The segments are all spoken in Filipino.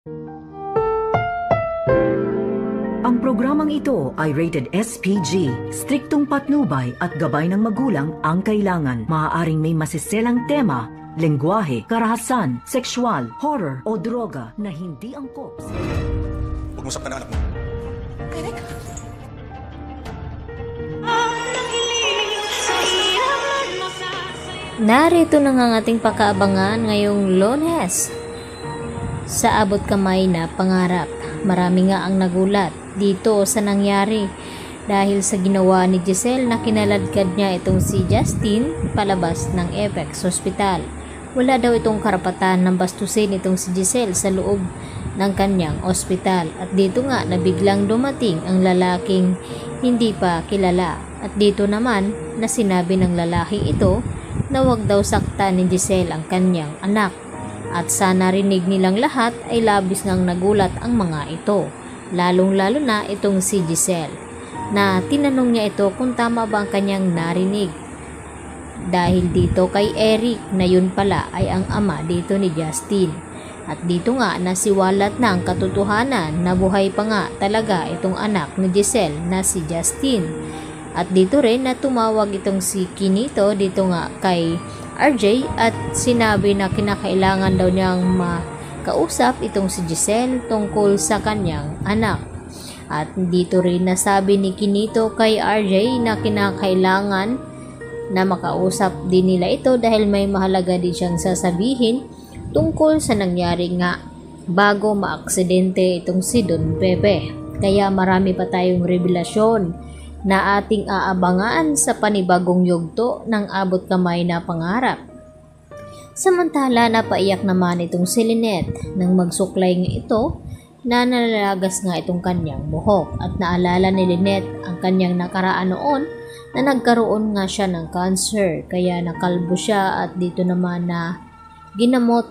Ang programang ito ay rated SPG. Striktong patnubay at gabay ng magulang ang kailangan. Maaaring may masiselang tema, lengguwahe, karahasan, sexual, horror o droga na hindi angkop. Huwag mo saktan ang anak mo. Eric? Narito na nga ang ating pakaabangan ngayong Lunes. Sa abot kamay na pangarap, marami nga ang nagulat dito sa nangyari dahil sa ginawa ni Giselle na kinaladkad niya itong si Justin palabas ng Apex Hospital. Wala daw itong karapatan ng bastusin itong si Giselle sa loob ng kanyang ospital at dito nga na biglang dumating ang lalaking hindi pa kilala at dito naman na sinabi ng lalaki ito na wag daw saktan ni Giselle ang kanyang anak at sa narinig nilang lahat ay labis ngang nagulat ang mga ito, lalong-lalo na itong si Giselle na tinanong niya ito kung tama ba ang kanyang narinig dahil dito kay Eric na yun pala ay ang ama dito ni Justin at dito nga nasiwalat na ang katotohanan na buhay pa nga talaga itong anak ni Giselle na si Justin. At dito rin na tumawag itong si Kinito dito nga kay RJ at sinabi na kinakailangan daw niyang makausap itong si Giselle tungkol sa kanyang anak. At dito rin nasabi ni Kinito kay RJ na kinakailangan na makausap din nila ito dahil may mahalaga din siyang sasabihin tungkol sa nangyari nga bago maaksidente itong si Don Pepe. Kaya marami pa tayong revelasyon na ating aabangan sa panibagong yugto ng abot kamay na pangarap. Samantala napaiyak naman itong si Lynette nang magsuklay nga ito na nalalagas nga itong kanyang buhok at naalala ni Lynette ang kanyang nakaraan noon na nagkaroon nga siya ng cancer kaya nakalbo siya at dito naman na ginamot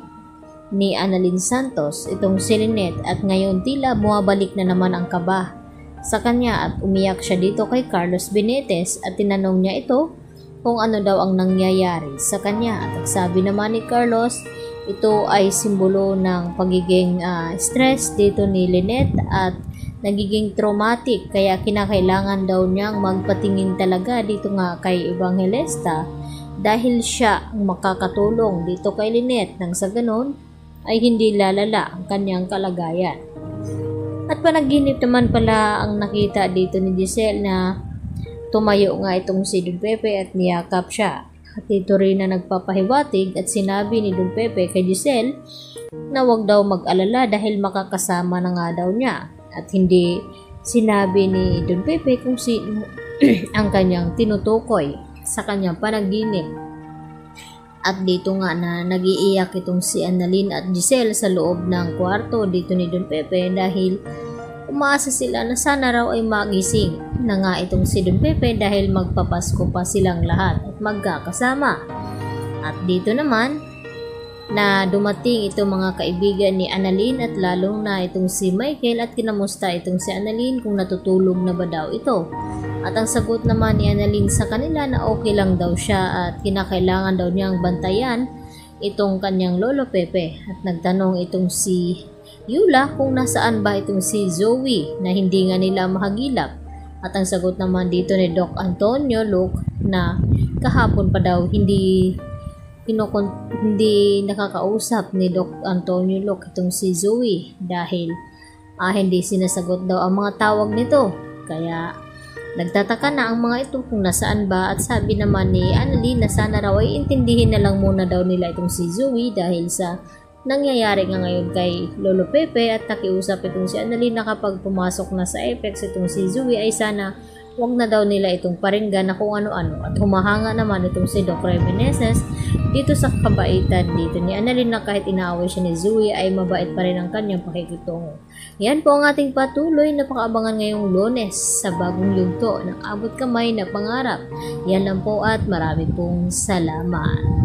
ni Annalyn Santos itong si Lynette at ngayon tila bumabalik na naman ang kaba sa kanya at umiyak siya dito kay Carlos Benitez at tinanong niya ito kung ano daw ang nangyayari sa kanya at sabi naman ni Carlos ito ay simbolo ng pagiging stress dito ni Lynette at nagiging traumatic kaya kinakailangan daw niyang magpatingin talaga dito nga kay Evangelista dahil siya ang makakatulong dito kay Lynette nang sa ganon ay hindi lalala ang kanyang kalagayan. At panaginip naman pala ang nakita dito ni Giselle na tumayo nga itong si Don Pepe at niyakap siya. At ito rin na nagpapahiwatig at sinabi ni Don Pepe kay Giselle na wag daw mag-alala dahil makakasama na nga daw niya. At hindi sinabi ni Don Pepe kung sino ang kanyang tinutukoy sa kanyang panaginip. At dito nga na nag-iiyak itong si Annalyn at Giselle sa loob ng kwarto dito ni Don Pepe dahil umaasa sila na sana raw ay magising na nga itong si Don Pepe dahil magpapasko pa silang lahat at magkakasama. At dito naman na dumating itong mga kaibigan ni Annalyn at lalong na itong si Michael at kinamusta itong si Annalyn kung natutulog na ba daw ito. At ang sagot naman ni Annalyn sa kanila na okay lang daw siya at kinakailangan daw niyang bantayan itong kanyang lolo Pepe. At nagtanong itong si Yula kung nasaan ba itong si Zoe na hindi nga nila mahagilap. At ang sagot naman dito ni Doc Antonio Luke na kahapon pa daw hindi nakakausap ni Doc Antonio Luke itong si Zoe dahil hindi sinasagot daw ang mga tawag nito. Kaya nagtataka na ang mga ito kung nasaan ba at sabi naman ni Annalyn na sana raw ay intindihin na lang muna daw nila itong si Zoe dahil sa nangyayari nga ngayon kay Lolo Pepe at nakiusap itong si Annalyn na kapag pumasok na sa Apex itong si Zoe ay sana wag na daw nila itong paringgan na kung ano-ano at humahanga naman itong si Doc Rey Meneses dito sa kabaitan dito ni Annalyn na kahit inaaway siya ni Zoe ay mabait pa rin ang kanyang pakikitungo. Yan po ang ating patuloy na pakaabangan ngayong Lunes sa bagong yugto ng abot kamay na pangarap. Yan lang po at marami pong salamat.